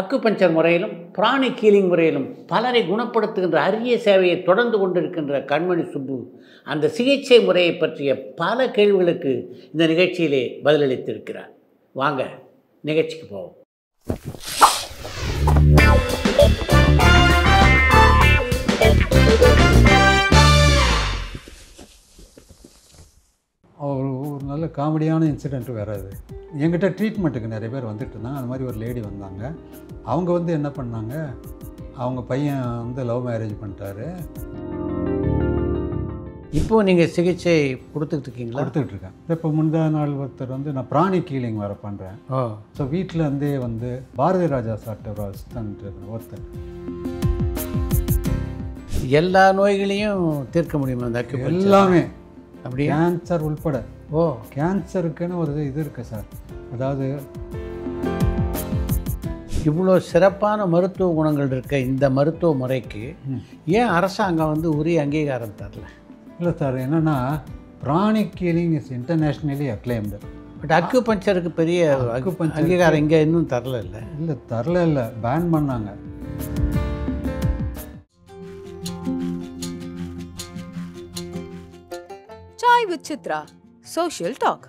Acupuncture முறையிலும் pranic healing முறையிலும் பலரை குணப்படுத்துகின்ற அரிய சேவையை தொடர்ந்து கொண்டிருக்கின்ற கண்மணி சுப்பு அந்த சிகிச்சை முறையை பற்றிய பல கேள்விகளுக்கு இந்த நிகழ்ச்சியிலே பதிலளித்திருக்கிறார். வாங்க நிகழ்ச்சிக்கு போவோம். ஒரு நல்ல காமெடியான இன்சிடெண்ட் வேறு அது. என்கிட்ட ட்ரீட்மெண்ட்டுக்கு நிறைய பேர் வந்துட்டு இருந்தாங்க. அந்த மாதிரி ஒரு லேடி வந்தாங்க. அவங்க என்ன பண்ணாங்க, அவங்க பையன் லவ் மேரேஜ் பண்ணிட்டாரு. இப்போது நீங்கள் சிகிச்சை கொடுத்துக்கிட்டு இருக்கீங்களா? கொடுத்துக்கிட்டு இருக்கேன். இப்போ முந்தா நாள் ஒருத்தர் நான் பிராணிக் ஹீலிங் வேறு பண்ணுறேன். ஸோ வீட்டிலேருந்தே பாரதி ராஜா சார்ட்ட ஒரு அசிஸ்டன்ட் ஒருத்தர் எல்லா நோய்களையும் தீர்க்க முடியுமா? அந்த எல்லாமே அப்படி கேன்சர் உள்பட. கேன்சருக்குன்னு ஒரு இது இருக்குது சார். அதாவது இவ்வளோ சிறப்பான மருத்துவ குணங்கள் இருக்க இந்த மருத்துவ முறைக்கு ஏன் அரசாங்கம் உரிய அங்கீகாரம் தரல? இல்லை சார், என்னென்னா pranic healing is internationally acclaimed. But அக்குபஞ்சருக்கு பெரிய அங்கீகாரம் இங்கே இன்னும் தரல. இல்லை பேன் பண்ணாங்க. Chai with Chitra, Social Talk.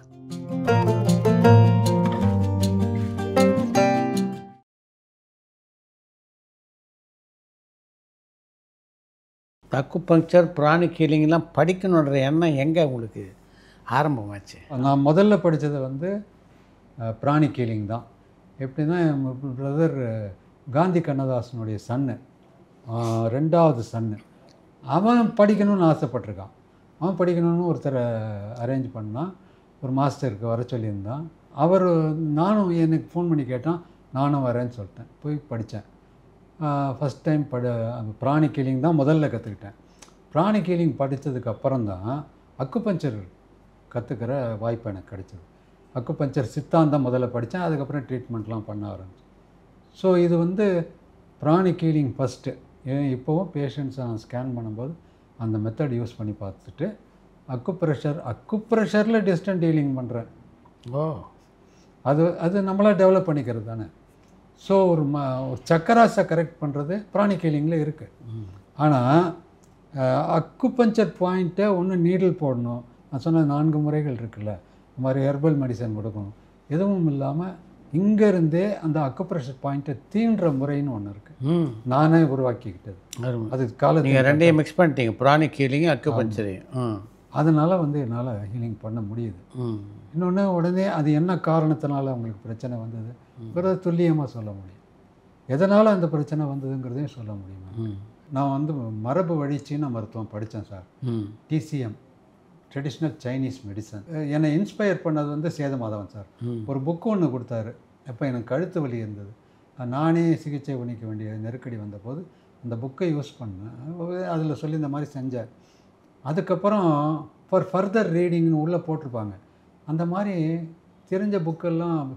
Acupuncture pranic ஹீலிங்லாம் படிக்கணுன்ற எண்ணம் எங்கே உங்களுக்கு ஆரம்பமாச்சு? நான் முதல்ல படித்தது பிராணிக் ஹீலிங் தான். எப்படின்னா என் பிரதர் காந்தி கண்ணதாசனுடைய சன்னு, ரெண்டாவது சன்னு, அவன் படிக்கணும்னு ஆசைப்பட்டிருக்கான். அவன் படிக்கணும்னு ஒருத்தரை அரேஞ்ச் பண்ணான். ஒரு மாஸ்டருக்கு வர சொல்லியிருந்தான். நானும் எனக்கு ஃபோன் பண்ணி கேட்டான். நானும் வரேன்னு சொல்லிட்டேன். போய் படித்தேன். ஃபஸ்ட் டைம் அந்த பிராணிக் ஹீலிங் தான் முதல்ல கற்றுக்கிட்டேன். பிராணிக் ஹீலிங் படித்ததுக்கு அப்புறம் தான் அக்குபஞ்சர் கற்றுக்கிற வாய்ப்பு எனக்கு கிடைச்சிது. அக்குபஞ்சர் சித்தாந்தம் முதல்ல படித்தேன். அதுக்கப்புறம் ட்ரீட்மெண்ட்லாம் பண்ண ஆரம்பிச்சேன். ஸோ இது பிராணிக் ஹீலிங் ஃபஸ்ட்டு. இப்போவும் பேஷண்ட்ஸை நான் ஸ்கேன் பண்ணும்போது அந்த மெத்தட் யூஸ் பண்ணி பார்த்துட்டு அக்குப்ரெஷரில் டிஸ்டன்ட் ஹீலிங் பண்ணுறேன். அது நம்மளாக டெவலப் பண்ணிக்கிறது தானே. ஸோ ஒரு சக்கராஸை கரெக்ட் பண்ணுறது பிராணிக் ஹீலிங்கில் இருக்குது. ஆனால் அக்குபஞ்சர் பாயிண்ட்டை நீடில் போடணும். நான் சொன்ன 4 முறைகள் இருக்குல்ல, இந்த மாதிரி ஹெர்பல் மெடிசன் கொடுக்கணும். எதுவும் இல்லாமல் இங்கேருந்தே அந்த அக்குப்ரெஷர் பாயிண்ட்டை தீண்டுற முறைன்னு ஒன்று இருக்குது. நானே உருவாக்கிக்கிட்டது. அது நீங்கள் ரெண்டையும் மிக்ஸ் பண்ணிட்டீங்க, பிராணிக் ஹீலிங்கும் அக்குபஞ்சரையும். அதனால் என்னால் ஹீலிங் பண்ண முடியுது. இன்னொன்று உடனே அது என்ன காரணத்தினால அவங்களுக்கு பிரச்சனை வந்ததுங்கிறத துல்லியமாக சொல்ல முடியும். எதனால் அந்த பிரச்சனை வந்ததுங்கிறதையும் சொல்ல முடியும். நான் மரபு வழி சீன மருத்துவம் படித்தேன் sir. TCM, traditional Chinese medicine. என்னை இன்ஸ்பயர் பண்ணது சேதமாதவன் சார். ஒரு புக்கு ஒன்று கொடுத்தாரு. எப்போ எனக்கு கழுத்து வலி இருந்தது, நானே சிகிச்சை பண்ணிக்க வேண்டிய நெருக்கடி வந்தபோது அந்த புக்கை யூஸ் பண்ணேன். அதில் சொல்லி இந்த மாதிரி செஞ்சேன். அதுக்கப்புறம் ஃபார் ஃபர்தர் ரீடிங்னு உள்ளே போட்டிருப்பாங்க. அந்த மாதிரி தெரிஞ்ச புக்கெல்லாம்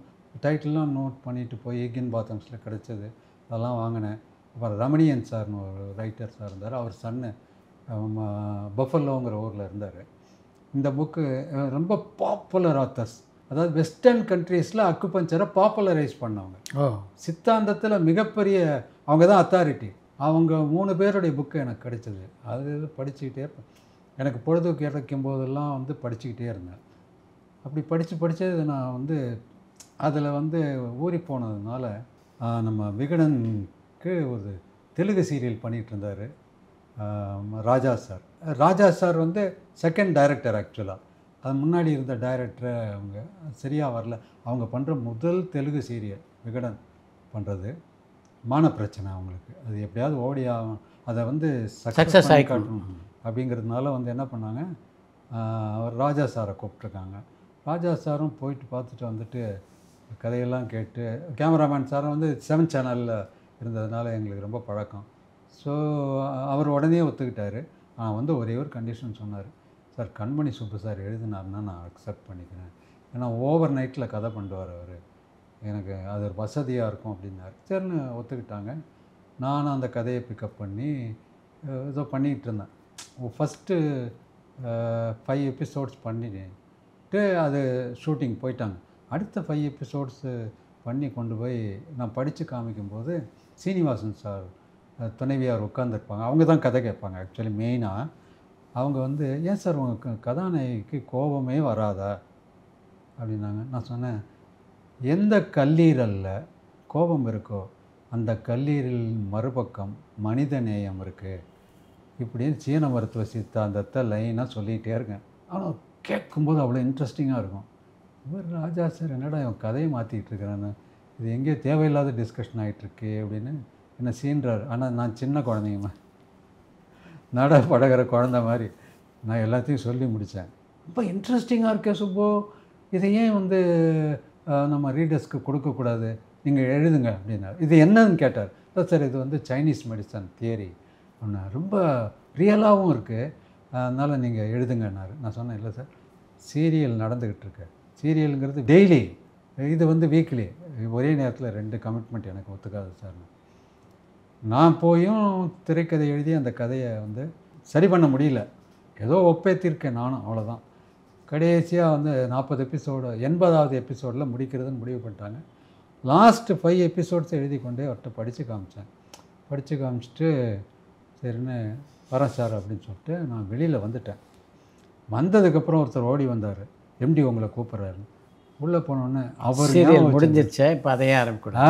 டைட்டில்லாம் நோட் பண்ணிவிட்டு போய் ஹிகின் பாத்தம்ஸில் கிடச்சது, அதெல்லாம் வாங்கினேன். அப்புறம் ரமணியன் சார்னு ஒரு ரைட்டர் சார் இருந்தார். அவர் சன்னு பஃபல்லோங்கிற ஊரில் இருந்தார். இந்த புக்கு ரொம்ப பாப்புலர் ஆத்தர்ஸ், அதாவது வெஸ்டர்ன் கண்ட்ரீஸில் அக்குபஞ்சரை பாப்புலரைஸ் பண்ணவங்க. சித்தாந்தத்தில் மிகப்பெரிய அவங்க தான் அத்தாரிட்டி. அவங்க 3 பேருடைய புக்கு எனக்கு கிடைச்சது. அது படிச்சுக்கிட்டே இருப்பேன். எனக்கு பொழுது கிடைக்கும் போதெல்லாம் படிச்சுக்கிட்டே இருந்தேன். அப்படி படித்தது நான் அதில் ஊறி போனதுனால நம்ம விகடனுக்கு ஒரு தெலுங்கு சீரியல் பண்ணிகிட்டு இருந்தார் ராஜா சார். ராஜா சார் செகண்ட் டைரக்டர். ஆக்சுவலாக அது முன்னாடி இருந்த டைரக்டரை அவங்க சரியாக வரல. அவங்க பண்ணுற முதல் தெலுங்கு சீரியல் விகடன் பண்ணுறது பிரச்சனை அவங்களுக்கு. அது எப்படியாவது ஓடி ஆகும், அதை சக்ஸஸ் ஆகி காட்டணும் அப்படிங்கிறதுனால என்ன பண்ணாங்க, ராஜா சாரை கூப்பிட்ருக்காங்க. ராஜா சாரும் போயிட்டு பார்த்துட்டு கதையெல்லாம் கேட்டு, கேமராமேன் சாரும் 7 சேனலில் இருந்ததுனால எங்களுக்கு ரொம்ப பழக்கம். ஸோ அவர் உடனே ஒத்துக்கிட்டார். நான் ஒரே ஒரு கண்டிஷன் சொன்னார். சார், கண்மணி சுப்பு சார் எழுதினார்னா நான் அக்செப்ட் பண்ணிக்கிறேன். ஏன்னா ஓவர் நைட்டில் கதை பண்ணுவார் அவர், எனக்கு அது ஒரு வசதியாக இருக்கும் அப்படின்னாரு. சரின்னு ஒத்துக்கிட்டாங்க. நானும் அந்த கதையை பிக்கப் பண்ணி ஏதோ பண்ணிகிட்டு இருந்தேன். ஃபஸ்ட்டு 5 எபிசோட்ஸ் பண்ணிட்டு அது ஷூட்டிங் போயிட்டாங்க. அடுத்த 5 எபிசோட்ஸு பண்ணி கொண்டு போய் நான் படித்து காமிக்கும்போது சீனிவாசன் சார் துணைவியார் உட்காந்துருப்பாங்க. அவங்க தான் கதை கேட்பாங்க. ஆக்சுவலி மெயினாக அவங்க வந்து, ஏன் சார் உங்கள் கதாநாயகிக்கு கோபமே வராதா அப்படின்னாங்க. நான் சொன்னேன், எந்த கல்லீரலில் கோபம் இருக்கோ அந்த கல்லீரலின் மறுபக்கம் மனித நேயம் இருக்குது. இப்படின்னு சீன மருத்துவ சித்தாந்தத்தை லைனாக சொல்லிகிட்டே இருக்கேன். ஆனால் கேட்கும்போது அவ்வளோ இன்ட்ரெஸ்டிங்காக இருக்கும். இவர் ராஜா சார் என்னடா இவன் கதையை மாற்றிக்கிட்டு இருக்கிறான்னு, இது எங்கேயோ தேவையில்லாத டிஸ்கஷன் ஆகிட்டுருக்கு அப்படின்னு என்னை சீன்றார். ஆனால் நான் சின்ன குழந்தைங்க நட படகிற குழந்த மாதிரி நான் எல்லாத்தையும் சொல்லி முடித்தேன். ரொம்ப இன்ட்ரெஸ்டிங்காக இருக்கே சுப்போ, இதை ஏன் வந்து நம்ம ரீடர்ஸ்க்கு கொடுக்கக்கூடாது, நீங்கள் எழுதுங்க அப்படின்னார். இது என்னன்னு கேட்டார். சார் இது வந்து சைனீஸ் மெடிசன் தியரி ஒன்று, ரொம்ப ரியலாகவும் இருக்குது, அதனால் நீங்கள் எழுதுங்கன்னாரு. நான் சொன்னேன், இல்லை சார் சீரியல் நடந்துக்கிட்டு இருக்கு, சீரியலுங்கிறது டெய்லி, இது வந்து வீக்லி, ஒரே நேரத்தில் 2 கமிட்மெண்ட் எனக்கு ஒத்துக்காது சார். நான் போயும் திரைக்கதை எழுதி அந்த கதையை வந்து சரி பண்ண முடியல, ஏதோ ஒப்பேற்றிருக்கேன் நானும், அவ்வளோதான். கடைசியாக வந்து 40 எபிசோடு 80வது எபிசோடில் முடிக்கிறதுன்னு முடிவு பண்ணிட்டாங்க. லாஸ்ட்டு 5 எபிசோட்ஸ் எழுதி கொண்டே அவர்கிட்ட படித்து காமிச்சேன். படித்து காமிச்சிட்டு சரின்னு வரேன் சார் அப்படின்னு சொல்லிட்டு நான் வெளியில் வந்துட்டேன். வந்ததுக்கப்புறம் ஒருத்தர் ஓடி வந்தார், எம்டி உங்களை கூப்பிட்றாரு. உள்ளே போனோடனே அவர் சீரியல் முடிஞ்சிருச்சா, இப்போ அதையே ஆரம்பிக்கூடாது,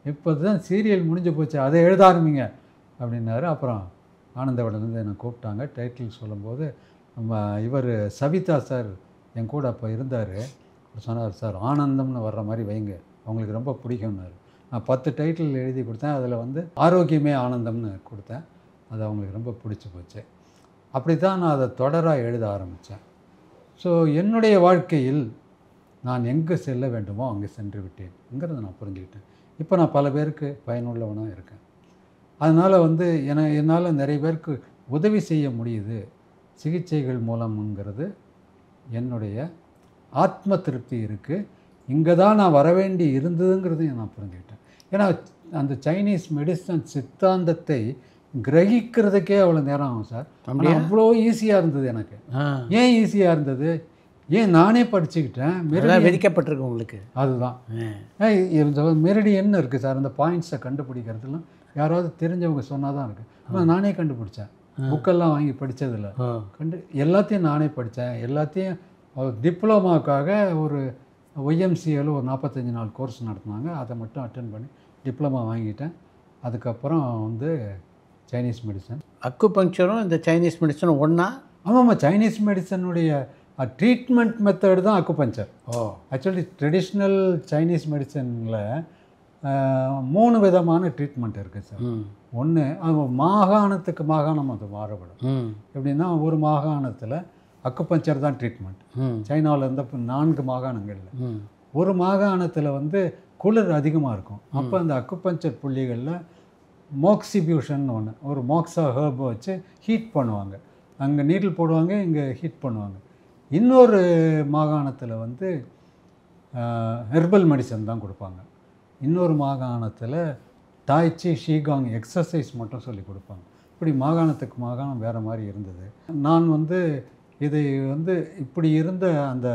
இப்போ தான் சீரியல் முடிஞ்சு போச்சு, அதை எழுத ஆரம்பிங்க அப்படின்னாரு. அப்புறம் ஆனந்தவடலேருந்து என்னை கூப்பிட்டாங்க. டைட்டில் சொல்லும்போது நம்ம இவர் சவிதா சார் என் கூட அப்போ இருந்தார். சொன்னார், சார் ஆனந்தம்னு வர்ற மாதிரி வைங்க, அவங்களுக்கு ரொம்ப பிடிக்கும்னாரு. நான் 10 டைட்டில் எழுதி கொடுத்தேன். அதில் வந்து ஆரோக்கியமே ஆனந்தம்னு கொடுத்தேன். அது அவங்களுக்கு ரொம்ப பிடிச்சி போச்சு. அப்படி தான் நான் அதை தொடராக எழுத ஆரம்பித்தேன். ஸோ என்னுடைய வாழ்க்கையில் நான் எங்கே செல்ல வேண்டுமோ அங்கே சென்று விட்டேன்ங்கிறத நான் புரிஞ்சுக்கிட்டேன். இப்போ நான் பல பேருக்கு பயனுள்ளவனாக இருக்கேன். அதனால் வந்து என்னால் நிறைய பேருக்கு உதவி செய்ய முடியுது சிகிச்சைகள் மூலம்ங்கிறது என்னுடைய ஆத்ம திருப்தி இருக்குது. இங்கே தான் நான் வரவேண்டி இருந்ததுங்கிறதையும் நான் புரிஞ்சுக்கிட்டேன். ஏன்னா அந்த சைனீஸ் மெடிசன் சித்தாந்தத்தை கிரகிக்கிறதுக்கே அவ்வளோ நேரம் ஆகும் சார். ஆனால் அவ்வளோ ஈஸியாக இருந்தது எனக்கு. ஏன் ஈஸியாக இருந்தது, ஏன் நானே படிச்சுக்கிட்டேன். விதிக்கப்பட்டிருக்கு உங்களுக்கு. அதுதான் மெரிடியன் இருக்குது சார். அந்த பாயிண்ட்ஸை கண்டுபிடிக்கிறதுலாம் யாராவது தெரிஞ்சவங்க சொன்னால் தான் இருக்குது. ஆனால் நானே கண்டுபிடிச்சேன், புக்கெல்லாம் வாங்கி படித்ததில்ல, எல்லாத்தையும் நானே படித்தேன். எல்லாத்தையும் டிப்ளமாவுக்காக ஒரு ஒய்எம்சியில் ஒரு 45 நாள் கோர்ஸ் நடத்தினாங்க, அதை மட்டும் அட்டென்ட் பண்ணி டிப்ளமா வாங்கிட்டேன். அதுக்கப்புறம் வந்து சைனீஸ் மெடிசன், அக்குபங்க்சரும் இந்த சைனீஸ் மெடிசனும் ஒன்றா? ஆமாம்மா, சைனீஸ் மெடிசனுடைய ட்ரீட்மெண்ட் மெத்தடு தான் அக்குபஞ்சர். ஆக்சுவலி ட்ரெடிஷ்னல் சைனீஸ் மெடிசனில் 3 விதமான ட்ரீட்மெண்ட் இருக்குது சார். ஒன்று, அது மாகாணத்துக்கு மாகாணம் அது மாறுபடும். எப்படின்னா ஒரு மாகாணத்தில் அக்குபஞ்சர் தான் ட்ரீட்மெண்ட். சைனாவில் இருந்த 4 மாகாணங்களில் ஒரு மாகாணத்தில் வந்து குளிர் அதிகமாக இருக்கும். அப்போ அந்த அக்குபஞ்சர் புள்ளிகளில் மோக்சிபியூஷன் ஒன்று, ஒரு மோக்ஸா ஹர்பை வச்சு ஹீட் பண்ணுவாங்க. அங்கே நீடில் போடுவாங்க, இங்கே ஹீட் பண்ணுவாங்க. இன்னொரு மாகாணத்தில் வந்து ஹெர்பல் மெடிசன் தான் கொடுப்பாங்க. இன்னொரு மாகாணத்தில் டாய்ச்சி ஷீகாங் எக்ஸசைஸ் மட்டும் சொல்லி கொடுப்பாங்க. இப்படி மாகாணத்துக்கு மாகாணம் வேறு மாதிரி இருந்தது. நான் வந்து இதை வந்து இப்படி இருந்த அந்த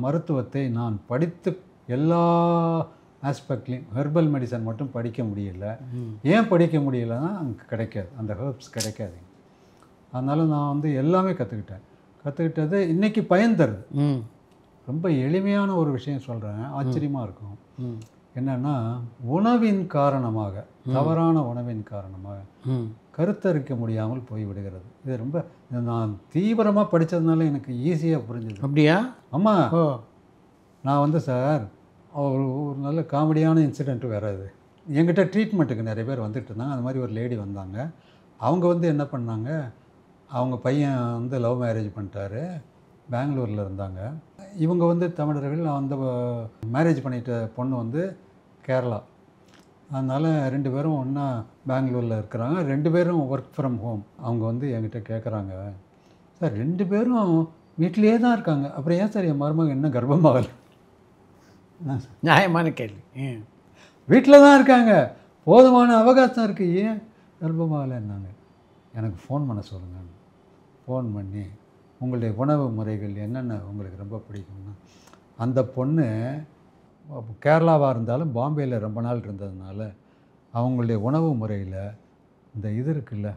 மருத்துவத்தை நான் படித்து எல்லா ஆஸ்பெக்ட்லேயும் ஹெர்பல் மெடிசன் மட்டும் படிக்க முடியல. ஏன் படிக்க முடியலைன்னா அங்கே கிடைக்காது, அந்த ஹெர்ப்ஸ் கிடைக்காது. அதனால் நான் வந்து எல்லாமே கற்றுக்கிட்டது இன்றைக்கி பயன் தருது. ரொம்ப எளிமையான ஒரு விஷயம் சொல்கிறேன், ஆச்சரியமாக இருக்கும். என்னென்னா, உணவின் காரணமாக, தவறான உணவின் காரணமாக கருத்தரிக்க முடியாமல் போய்விடுகிறது. இது ரொம்ப நான் தீவிரமாக படித்ததுனால எனக்கு ஈஸியாக புரிஞ்சுது. அப்படியா? ஆமாம். நான் வந்து சார் ஒரு நல்ல காமெடியான இன்சிடெண்ட்டு வேறு. அது என்கிட்ட ட்ரீட்மெண்ட்டுக்கு நிறைய பேர் வந்துட்டு இருந்தாங்க. அந்த மாதிரி ஒரு லேடி வந்தாங்க. அவங்க வந்து என்ன பண்ணாங்க, அவங்க பையன் வந்து லவ் மேரேஜ் பண்ணிட்டாரு, பெங்களூரில் இருந்தாங்க. இவங்க வந்து தமிழர்கள், அந்த மேரேஜ் பண்ணிட்ட பொண்ணு வந்து கேரளா. அதனால் 2 பேரும் ஒன்றா பெங்களூரில் இருக்கிறாங்க. 2 பேரும் ஒர்க் ஃப்ரம் ஹோம். அவங்க வந்து என்கிட்ட கேட்குறாங்க, சார் 2 பேரும் வீட்டிலேயே தான் இருக்காங்க, அப்புறம் ஏன் சார் என் மருமகன் என்ன கர்ப்பமாகலை? நியாயமான கேள்வி. வீட்டில் தான் இருக்காங்க, போதுமான அவகாசம் இருக்குது, ஏன் கர்ப்பமாகலைன்னாங்க. எனக்கு ஃபோன் பண்ண சொல்லுங்கள். ஃபோன் பண்ணி உங்களுடைய உணவு முறைகள் என்னென்ன உங்களுக்கு ரொம்ப பிடிக்கும்னா, அந்த பொண்ணு கேரளாவாக இருந்தாலும் பாம்பேயில் ரொம்ப நாள் இருந்ததுனால அவங்களுடைய உணவு முறையில் இந்த இது இருக்குல்ல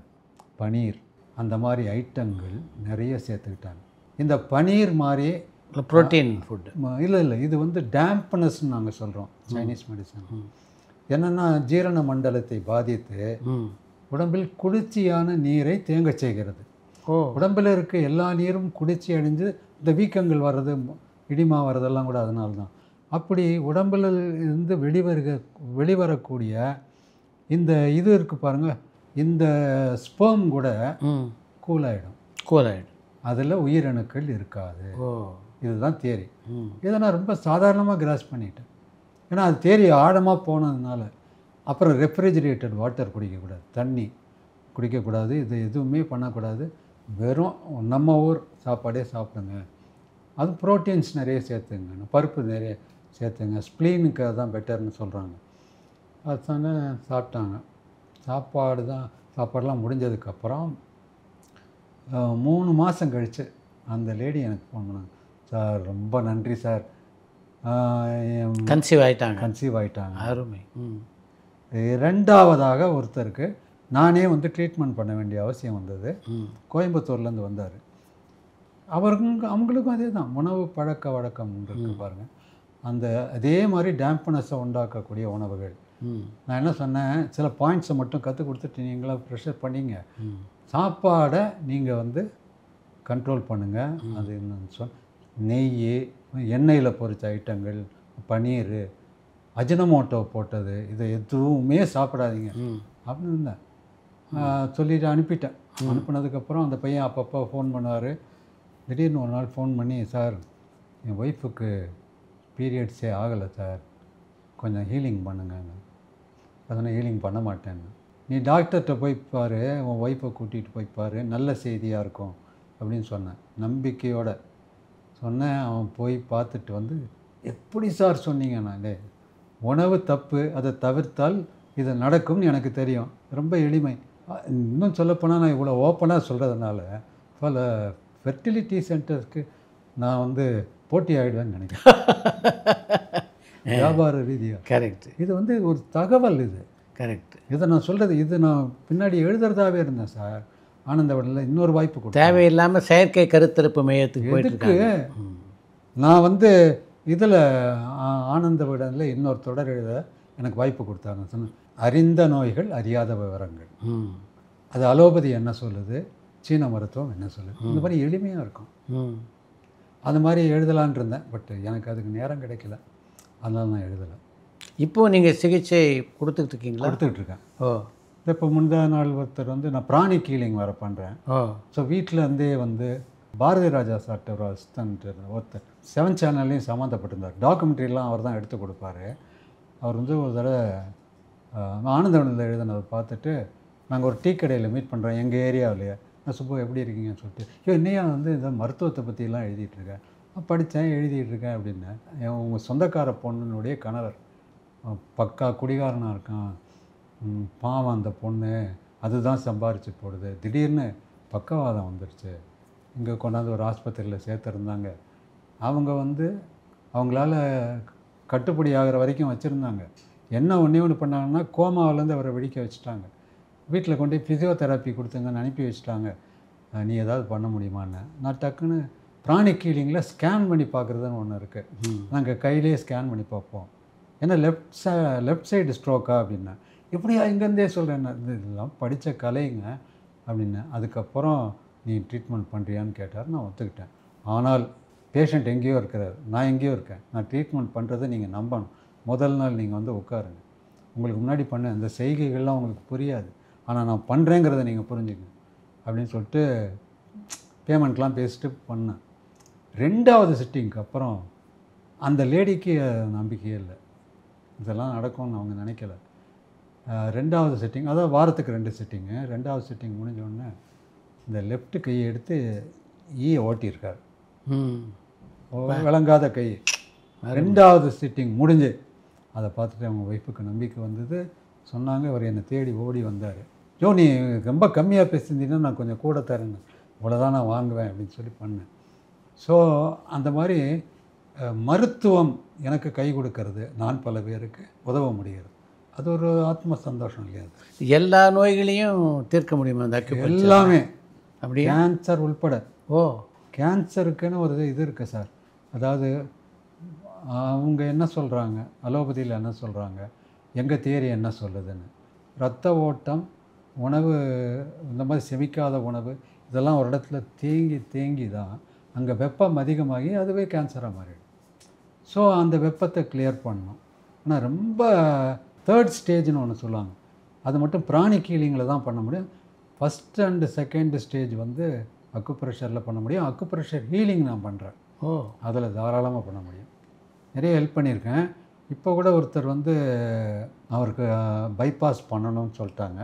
பனீர் அந்த மாதிரி ஐட்டங்கள் நிறைய சேர்த்துக்கிட்டாங்க. இந்த பனீர் மாதிரி புரோட்டீன் ஃபுட்டு. இல்லை இது வந்து டேம்பனஸ்ன்னு நாங்கள் சொல்கிறோம் சைனீஸ் மெடிசன். என்னென்னா ஜீரண மண்டலத்தை பாதித்து உடம்பில் குளிர்ச்சியான நீரை தேங்க செய்கிறது. உடம்பில் இருக்க எல்லா நீரும் குளிர்ச்சி அடைஞ்சு இந்த வீக்கங்கள் வர்றது, இடிமா வர்றதெல்லாம் கூட அதனால தான். அப்படி உடம்பில் இருந்து வெளிவரக்கூடிய இந்த இது இருக்குது பாருங்கள், இந்த ஸ்பெர்ம் கூட கூலாயிடும். அதில் உயிரணுக்கள் இருக்காது. இதுதான் தியரி. இதை நான் ரொம்ப சாதாரணமாக கிராஸ் பண்ணிட்டேன். ஏன்னா அது தியரி ஆழமாக போனதுனால. அப்புறம் ரெஃப்ரிஜிரேட்டட் வாட்டர் குடிக்கக்கூடாது, தண்ணி குடிக்கக்கூடாது, இது எதுவுமே பண்ணக்கூடாது. வெறும் நம்ம ஊர் சாப்பாடே சாப்பிடுங்க. அது ப்ரோட்டீன்ஸ் நிறைய சேர்த்துங்க, பருப்பு நிறைய சேர்த்துங்க, ஸ்ப்ளீனுக்கு அதுதான் பெட்டர்னு சொல்கிறாங்க. அதுதானே சாப்பிட்டாங்க. சாப்பாடெலாம் முடிஞ்சதுக்கப்புறம் 3 மாதம் கழித்து அந்த லேடி எனக்கு ஃபோன் பண்ணாங்க. சார் ரொம்ப நன்றி சார், கன்சீவ் ஆகிட்டாங்க. அருமை. ரெண்டாவதாக ஒருத்தருக்கு நானே வந்து ட்ரீட்மெண்ட் பண்ண வேண்டிய அவசியம் வந்தது. கோயம்புத்தூர்லேருந்து வந்தார். அவங்களுக்கும் அதே தான் உணவு பழக்க வழக்கம் இருக்குது பாருங்கள். அதே மாதிரி டேம்பனஸை உண்டாக்கக்கூடிய உணவுகள். நான் என்ன சொன்னேன், சில பாயிண்ட்ஸை மட்டும் கற்றுக் கொடுத்துட்டு நீங்களாம் ப்ரெஷர் பண்ணிங்க, சாப்பாடை நீங்கள் வந்து கண்ட்ரோல் பண்ணுங்கள். அது என்னன்னு நெய், எண்ணெயில் பொரிச்ச ஐட்டங்கள், பனீர், அஜினமோட்டோ போட்டது, இதை எதுவுமே சாப்பிடாதீங்க அப்படின்னு சொல்லிட்டு அனுப்பிட்டேன். அனுப்பினதுக்கப்புறம் அந்த பையன் அப்பப்போ ஃபோன் பண்ணுவார். திடீர்னு ஒரு நாள் ஃபோன் பண்ணி, சார் என் ஒய்ஃபுக்கு பீரியட்ஸே ஆகலை சார், கொஞ்சம் ஹீலிங் பண்ணுங்கன்னு. அதனால் ஹீலிங் பண்ண மாட்டேன்னு. நீ டாக்டர்கிட்ட போய் பாரு, உன் ஒய்ஃபை கூட்டிகிட்டு போய் பாரு, நல்ல செய்தியாக இருக்கும் அப்படின்னு சொன்னேன். நம்பிக்கையோடு சொன்னேன். அவன் போய் பார்த்துட்டு வந்து, எப்படி சார் சொன்னீங்க? நான் உணவு தப்பு, அதை தவிர்த்தால் இது நடக்கும்னு எனக்கு தெரியும். ரொம்ப எளிமை. இன்னும் சொல்லப்போனால் நான் இவ்வளோ ஓப்பனாக சொல்கிறதுனால பல ஃபெர்டிலிட்டி சென்டர்ஸ்க்கு நான் வந்து போட்டி ஆகிடுவேன்னு நினைக்கிறேன், வியாபார ரீதியாக. கரெக்ட். இது வந்து ஒரு தகவல். இது கரெக்ட். இதை நான் சொல்கிறது, இது நான் பின்னாடி எழுதுறதாவே இருந்தேன் சார். ஆனந்தவடனில் இன்னொரு வாய்ப்பு கொடுத்தேன். தேவையில்லாமல் செயற்கை கருத்தரிப்பு மையத்துக்கு போயிட்டு நான் வந்து இதில் ஆனந்தவடனில் இன்னொரு தொடர் எழுத எனக்கு வாய்ப்பு கொடுத்தாங்க. சொன்னேன், அறிந்த நோய்கள் அறியாத விவரங்கள். அது அலோபதி என்ன சொல்லுது, சீன மருத்துவம் என்ன சொல்லுது, இந்த மாதிரி எளிமையாக இருக்கும். அது மாதிரி எழுதலான் இருந்தேன். பட் எனக்கு அதுக்கு நேரம் கிடைக்கல, அதனால் நான் எழுதலை. இப்போது நீங்கள் சிகிச்சை கொடுத்துட்ருக்கீங்களா? கொடுத்துட்ருக்கேன். இப்போ முந்தா நாள் ஒருத்தர் வந்து நான் பிராணிக் ஹீலிங் வர பண்ணுறேன். ஸோ வீட்டில் இருந்தே வந்து பாரதி ராஜா சார்ட்ட ஒரு அசிஸ்டன்ட் ஒருத்தர் 7 சேனல்லையும் சம்மந்தப்பட்டிருந்தார். டாக்குமெண்ட்ரிலாம் அவர் தான் எடுத்து கொடுப்பாரு. அவர் வந்து ஒரு தடவை ஆனந்தவனில் எழுதினதை பார்த்துட்டு, நாங்கள் ஒரு டீ கடையில் மீட் பண்ணுறோம் எங்கள் ஏரியாவிலேயே. நான் சுப்போ எப்படி இருக்கீங்கன்னு சொல்லிட்டு, என்னையா வந்து இந்த மருத்துவத்தை பற்றிலாம் எழுதிட்டுருக்கேன். படித்தேன், எழுதிட்டுருக்கேன் அப்படின்னு. உங்கள் சொந்தக்கார பொண்ணுனுடைய கணவர் பக்கா குடிகாரனாக இருக்கான், பாவம் அந்த பொண்ணு அதுதான் சம்பாரிச்சு போடுது, திடீர்னு பக்கவாதம் வந்துடுச்சு, இங்கே கொண்டாந்து ஒரு ஆஸ்பத்திரியில் சேர்த்துருந்தாங்க. அவங்க வந்து அவங்களால கட்டுப்படி ஆகிற வரைக்கும் வச்சுருந்தாங்க. என்ன ஒன்று பண்ணாங்கன்னா, கோமாவிலேருந்து அவரை வெடிக்க வச்சுட்டாங்க. வீட்டில் கொண்டு ஃபிசியோதெரப்பி கொடுத்துங்கன்னு அனுப்பி வச்சுட்டாங்க. நீ ஏதாவது பண்ண முடியுமான்னு. நான் டக்குன்னு பிராணிக் ஹீலிங்கில் ஸ்கேன் பண்ணி பார்க்குறதுன்னு ஒன்று இருக்குது. நாங்கள் கையிலேயே ஸ்கேன் பண்ணி பார்ப்போம். ஏன்னா லெஃப்ட் சைடு ஸ்ட்ரோக்கா அப்படின்னா, இப்படியா இங்கேருந்தே சொல்கிறேன், இதெல்லாம் படித்த கலைங்க அப்படின்னு. அதுக்கப்புறம் நீ ட்ரீட்மெண்ட் பண்ணுறியான்னு கேட்டார். நான் ஒத்துக்கிட்டேன். ஆனால் பேஷண்ட் எங்கேயோ இருக்கிறார், நான் எங்கேயோ இருக்கேன். நான் ட்ரீட்மெண்ட் பண்ணுறதை நீங்கள் நம்பணும். முதல் நாள் நீங்கள் வந்து உட்காருங்க, உங்களுக்கு முன்னாடி பண்ண அந்த செய்கைகள்லாம் உங்களுக்கு புரியாது, ஆனால் நான் பண்ணுறேங்கிறத நீங்கள் புரிஞ்சுக்கங்க அப்படின்னு சொல்லிட்டு பேமெண்ட்லாம் பேசிட்டு பண்ணேன். 2வது சிட்டிங்க்கு அப்புறம் அந்த லேடிக்கு நம்பிக்கையே இல்லை, இதெல்லாம் நடக்கும்னு அவங்க நினைக்கல. 2வது சிட்டிங், அதாவது வாரத்துக்கு 2 சிட்டிங்கு. 2வது சிட்டிங் முடிஞ்சோடனே இந்த லெஃப்ட் கையை எடுத்து ஈயை ஓட்டியிருக்கார், விளங்காத கை. 2வது சிட்டிங் முடிஞ்சு அதை பார்த்துட்டு அவங்க ஒய்ஃபுக்கு நம்பிக்கை வந்தது. சொன்னாங்க, அவர் என்னை தேடி ஓடி வந்தார். ஜோ நீ ரொம்ப கம்மியாக பேசியிருந்தீங்கன்னா நான் கொஞ்சம் கூட தரேன்னு, இவ்வளோதான் நான் வாங்குவேன் அப்படின்னு சொல்லி பண்ணேன். ஸோ அந்த மாதிரி மருத்துவம் எனக்கு கை கொடுக்கறது, நான் பல பேருக்கு உதவ முடிகிறது, அது ஒரு ஆத்ம சந்தோஷம் இல்லையா? எல்லா நோய்களையும் தீர்க்க முடியுமா அந்த அக்குபஞ்சர்? எல்லாமே, அப்படியே கேன்சர் உள்பட. ஓ, கேன்சருக்குன்னு ஒரு இது இருக்குது சார். அதாவது அவங்க என்ன சொல்கிறாங்க, அலோபதியில் என்ன சொல்கிறாங்க, எங்கள் தியரி என்ன சொல்லுதுன்னு, இரத்த ஓட்டம், உணவு, இந்த மாதிரி செமிக்காத உணவு, இதெல்லாம் ஒரு இடத்துல தேங்கி தேங்கி தான் அங்கே வெப்பம் அதிகமாகி அதுவே கேன்சராக மாறிடும். ஸோ அந்த வெப்பத்தை கிளியர் பண்ணணும். ஆனால் ரொம்ப தேர்ட் ஸ்டேஜ்னு ஒன்று சொல்லுவாங்க, அது மட்டும் பிராணிக் ஹீலிங்கில் தான் பண்ண முடியும். ஃபஸ்ட் அண்டு செகண்ட் ஸ்டேஜ் வந்து அக்குப்ரெஷரில் பண்ண முடியும். அக்குப்ரெஷர் ஹீலிங் நான் பண்ணுறேன். ஓ, அதில் தாராளமாக பண்ண முடியும். நிறைய ஹெல்ப் பண்ணியிருக்கேன். இப்போ கூட ஒருத்தர் வந்து அவருக்கு பைபாஸ் பண்ணணும்னு சொல்லிட்டாங்க.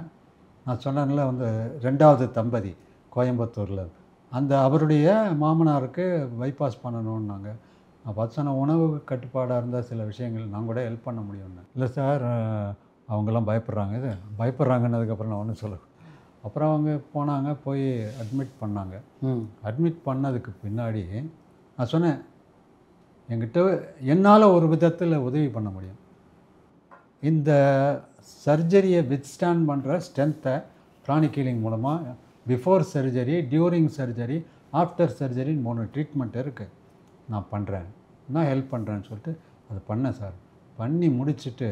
நான் சொன்னேன்ல, வந்து 2வது தம்பதி கோயம்புத்தூரில், அந்த அவருடைய மாமனாருக்கு பைபாஸ் பண்ணணுன்னாங்க. நான் பார்த்து சொன்ன, உணவு கட்டுப்பாடாக இருந்தால் சில விஷயங்கள் நான் கூட ஹெல்ப் பண்ண முடியும்னு. இல்லை சார், அவங்கெல்லாம் பயப்படுறாங்க. இது பயப்படுறாங்கன்னதுக்கப்புறம் நான் ஒன்றும் சொல்ல. அப்புறம் அவங்க போனாங்க, போய் அட்மிட் பண்ணாங்க. அட்மிட் பண்ணதுக்கு பின்னாடி நான் சொன்னேன், என்கிட்ட என்னால் ஒரு விதத்தில் உதவி பண்ண முடியும். இந்த சர்ஜரியை வித்ஸ்டாண்ட் பண்ணுற ஸ்ட்ரென்த்தை பிராணிக் ஹீலிங் மூலமாக before surgery, during surgery, after சர்ஜரின்னு 3 ட்ரீட்மெண்ட் இருக்குது. நான் பண்ணுறேன், நான் ஹெல்ப் பண்ணுறேன்னு சொல்லிட்டு அதை பண்ணேன் சார். பண்ணி முடிச்சுட்டு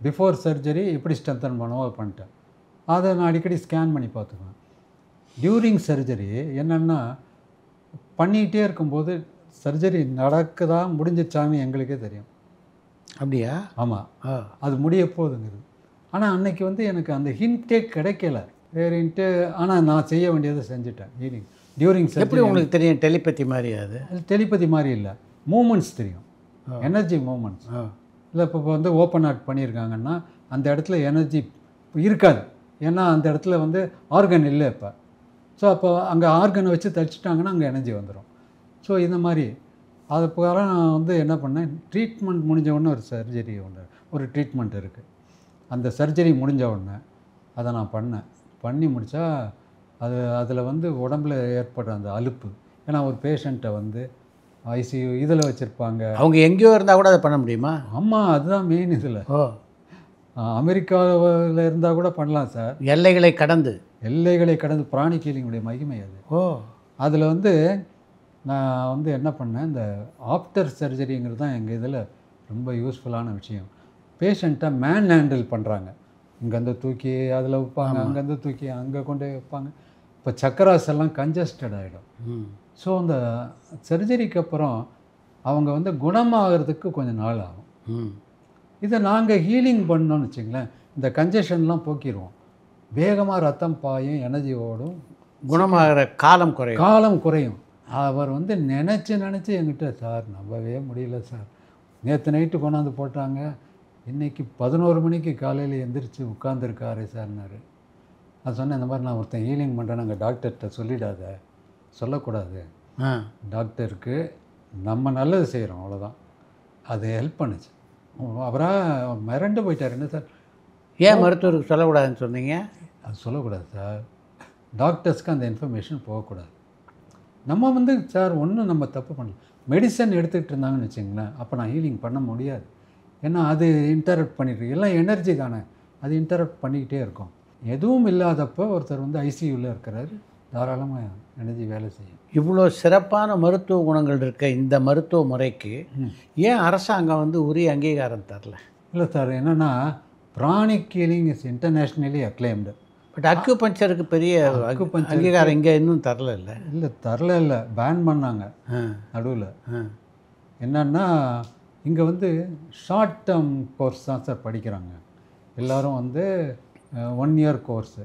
பிஃபோர் சர்ஜரி எப்படி ஸ்ட்ரென்தன் பண்ணுவோம் அதை பண்ணிட்டேன். அதை நான் அடிக்கடி ஸ்கேன் பண்ணி பார்த்துக்குவேன். டியூரிங் சர்ஜரி என்னென்னா, பண்ணிகிட்டே இருக்கும்போது சர்ஜரி நடக்குதா முடிஞ்சிச்சான்னு எங்களுக்கே தெரியும். அப்படியா? ஆமாம், அது முடிய போகுதுங்கிறது. ஆனால் அன்னைக்கு வந்து எனக்கு அந்த ஹிண்டே கிடைக்கல வேறுன்ட்டு. ஆனால் நான் செய்ய வேண்டியதை செஞ்சுட்டேன். Healing during surgery. எப்படி உங்களுக்கு தெரியும்? டெலிபதி மாதிரி? அது டெலிபதி மாதிரி இல்லை, மூமெண்ட்ஸ் தெரியும், எனர்ஜி மூமெண்ட்ஸ். இல்லை இப்போ வந்து ஓப்பன் ஹார்ட் பண்ணியிருக்காங்கன்னா அந்த இடத்துல எனர்ஜி இருக்காது, ஏன்னா அந்த இடத்துல வந்து ஆர்கன் இல்லை இப்போ. ஸோ அப்போ அங்கே ஆர்கனை வச்சு தச்சுட்டாங்கன்னா அங்கே எனர்ஜி வந்துடும். ஸோ இந்த மாதிரி அது போகிற நான் வந்து என்ன பண்ணேன், ட்ரீட்மெண்ட் முடிஞ்ச உடனே ஒரு சர்ஜரி ஒன்று, ஒரு ட்ரீட்மெண்ட் இருக்குது. அந்த சர்ஜரி முடிஞ்ச உடனே அதை நான் பண்ணேன். பண்ணி முடித்தா அதில் வந்து உடம்புல ஏற்படுற அந்த அலுப்பு, ஏன்னா ஒரு பேஷண்ட்டை வந்து ஐசியூ இதில் வச்சுருப்பாங்க. அவங்க எங்கேயோ இருந்தால் கூட அதை பண்ண முடியுமா? ஆமாம், அதுதான் மெயின். இதில் ஓ, அமெரிக்காவில் இருந்தால் கூட பண்ணலாம் சார். எல்லைகளை கடந்து பிராணிக் ஹீலிங்குடைய மகிமை அது. ஓ, அதில் வந்து நான் வந்து என்ன பண்ணேன், இந்த ஆஃப்டர் சர்ஜரிங்கிறது தான் எங்கள் இதில் ரொம்ப யூஸ்ஃபுல்லான விஷயம். பேஷண்ட்டை மேன் ஹேண்டில் பண்ணுறாங்க. இங்கேருந்து தூக்கி அதில் வைப்பாங்க, அங்கேருந்து தூக்கி அங்கே கொண்டு வைப்பாங்க. இப்போ சக்கராஸ் எல்லாம் கன்ஜஸ்டட் ஆகிடும். ஸோ அந்த சர்ஜரிக்கு அப்புறம் அவங்க வந்து குணமாகிறதுக்கு கொஞ்சம் நாள் ஆகும். இதை நாங்கள் ஹீலிங் பண்ணோன்னு வச்சுங்களேன், இந்த கன்ஜஷன்லாம் போக்கிடுவோம். வேகமாக ரத்தம் பாயும், எனர்ஜி ஓடும், குணமாகிற காலம் குறையும். அவர் வந்து நினச்சி என்கிட்ட, சார் நம்பவே முடியல சார், நேற்று நைட்டு கொண்டாந்து போட்டாங்க, இன்றைக்கி 11 மணிக்கு காலையில் எந்திரிச்சு உட்காந்துருக்காரு சார்னாரு. நான் சொன்னேன், இந்த மாதிரி நான் ஒருத்தன் ஹீலிங் பண்ணுறேன், நாங்கள் டாக்டர்கிட்ட சொல்லிடாத, சொல்லக்கூடாது, டாக்டருக்கு நம்ம நல்லது செய்கிறோம், அவ்வளோதான். அது ஹெல்ப் பண்ணுச்சு. அவராக மிரண்டு போயிட்டார். என்ன சார், ஏன் மருத்துவருக்கு சொல்லக்கூடாதுன்னு சொன்னீங்க? அது சொல்லக்கூடாது சார், டாக்டர்ஸ்க்கு அந்த இன்ஃபர்மேஷன் போகக்கூடாது. நம்ம வந்து சார் ஒன்றும் நம்ம தப்பு பண்ணல, மெடிசன் எடுத்துக்கிட்டு இருந்தாங்கன்னு வச்சுங்களேன், அப்போ நான் ஹீலிங் பண்ண முடியாது. ஏன்னா அது இன்டரப்ட் பண்ணிட்டு, எல்லாம் எனர்ஜி தானே, அது இன்டரப்ட் பண்ணிக்கிட்டே இருக்கும். எதுவும் இல்லாதப்போ ஒருத்தர் வந்து ஐசியூவில் இருக்கிறாரு, தாராளமாக எனர்ஜி வேலை செய்யும். இவ்வளோ சிறப்பான மருத்துவ குணங்கள் இருக்க இந்த மருத்துவ முறைக்கு ஏன் அரசாங்கம் வந்து உரிய அங்கீகாரம் தரல? இல்லை சார், என்னென்னா pranic healing is internationally acclaimed. But அக்குபஞ்சருக்கு பெரிய அங்கீகாரம் இங்கே இன்னும் தரல. இல்லை தரல, பேன் பண்ணாங்க நடுவில். என்னன்னா இங்கே வந்து ஷார்ட் டேர்ம் கோர்ஸ் தான் சார் படிக்கிறாங்க எல்லோரும். வந்து 1 இயர் கோர்ஸு,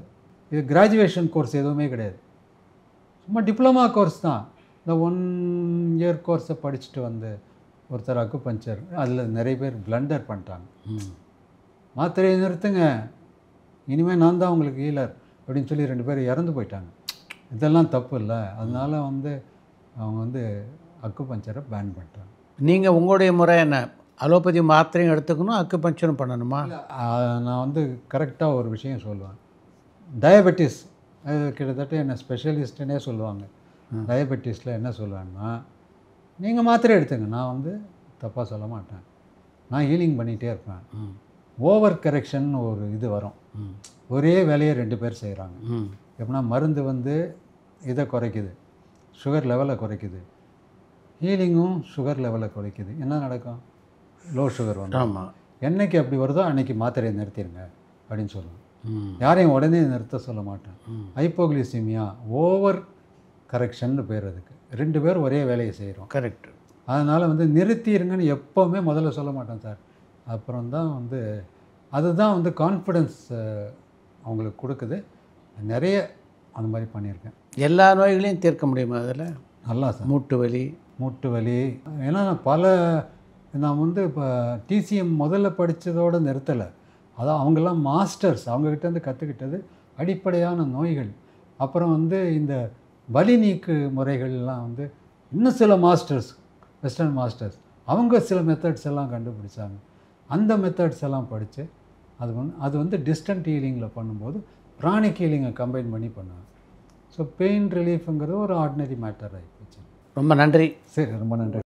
இது கிராஜுவேஷன் கோர்ஸ் எதுவுமே கிடையாது, சும்மா டிப்ளமா கோர்ஸ் தான். இந்த 1 இயர் கோர்ஸை படிச்சுட்டு வந்து ஒருத்தர் அக்குபஞ்சர், அதில் நிறைய பேர் பிளண்டர் பண்ணிட்டாங்க. மாத்திரையை நிறுத்துங்க, இனிமேல் நான் தான் உங்களுக்கு ஹீலர் அப்படின்னு சொல்லி 2 பேர் இறந்து போயிட்டாங்க. இதெல்லாம் தப்பு இல்லை. அதனால் வந்து அவங்க வந்து அக்குபஞ்சரை பேன் பண்ணிட்டாங்க. நீங்கள் உங்களுடைய முறை என்ன, அலோபதி மாத்திரையும் எடுத்துக்கணும், அக்குபஞ்சரும் பண்ணணுமா? நான் வந்து கரெக்டாக ஒரு விஷயம் சொல்லுவேன். டயபெட்டிஸ் கிட்டத்தட்ட என்ன ஸ்பெஷலிஸ்ட்டுன்னே சொல்லுவாங்க. டயபெட்டிஸில் என்ன சொல்லுவேன்னா, நீங்கள் மாத்திரை எடுத்துங்க, நான் வந்து தப்பாக சொல்ல மாட்டேன். நான் ஹீலிங் பண்ணிகிட்டே இருப்பேன். ஓவர் கரெக்ஷன் ஒரு இது வரும். ஒரே வேலையை 2 பேர் செய்கிறாங்க. எப்படின்னா மருந்து வந்து இதை குறைக்குது, சுகர் லெவலை குறைக்குது. ஹீலிங்கும் சுகர் லெவலை குறைக்குது. என்ன நடக்கும்? லோ சுகர் வந்து ஆமாம். என்னைக்கு அப்படி வருதோ அன்னைக்கு மாத்திரையை நிறுத்திடுங்க அப்படின்னு சொல்லுவேன். யாரையும் உடனே நிறுத்த சொல்ல மாட்டேன். ஹைப்போகிளிசிமியா ஓவர் கரெக்ஷன்னு பேர் அதுக்கு. 2 பேர் ஒரே வேலையை செய்கிறோம். கரெக்ட். அதனால் வந்து நிறுத்திடுங்கன்னு எப்போவுமே முதல்ல சொல்ல மாட்டேன் சார். அப்புறம் தான் வந்து அதுதான் வந்து கான்ஃபிடென்ஸ் அவங்களுக்கு கொடுக்குது. நிறைய அந்த மாதிரி பண்ணியிருக்கேன். எல்லா நோய்களையும் தீர்க்க முடியுமா அதில்? நல்லா சார். மூட்டு வலி ஏன்னா நான் வந்து இப்போ டிசிஎம் முதல்ல படித்ததோடு நிறுத்தலை. அதான் அவங்கெல்லாம் மாஸ்டர்ஸ். அவங்கக்கிட்டேருந்து கற்றுக்கிட்டது அடிப்படையான நோய்கள். அப்புறம் வந்து இந்த வலி நீக்கு முறைகள்லாம் வந்து இன்னும் சில மாஸ்டர்ஸ், வெஸ்டர்ன் மாஸ்டர்ஸ், அவங்க சில மெத்தட்ஸ் எல்லாம் கண்டுபிடிச்சாங்க. அந்த மெத்தட்ஸ் எல்லாம் படித்து அது வந்து டிஸ்டன்ட் ஹீலிங்கில் பண்ணும்போது ப்ரானிக் ஹீலிங்கை கம்பைன் பண்ணி பண்ணுவாங்க. ஸோ பெயின் ரிலீஃபுங்கிறது ஒரு ஆர்டினரி மேட்டர் ஆகிப்போச்சு. ரொம்ப நன்றி. சரி, ரொம்ப நன்றி.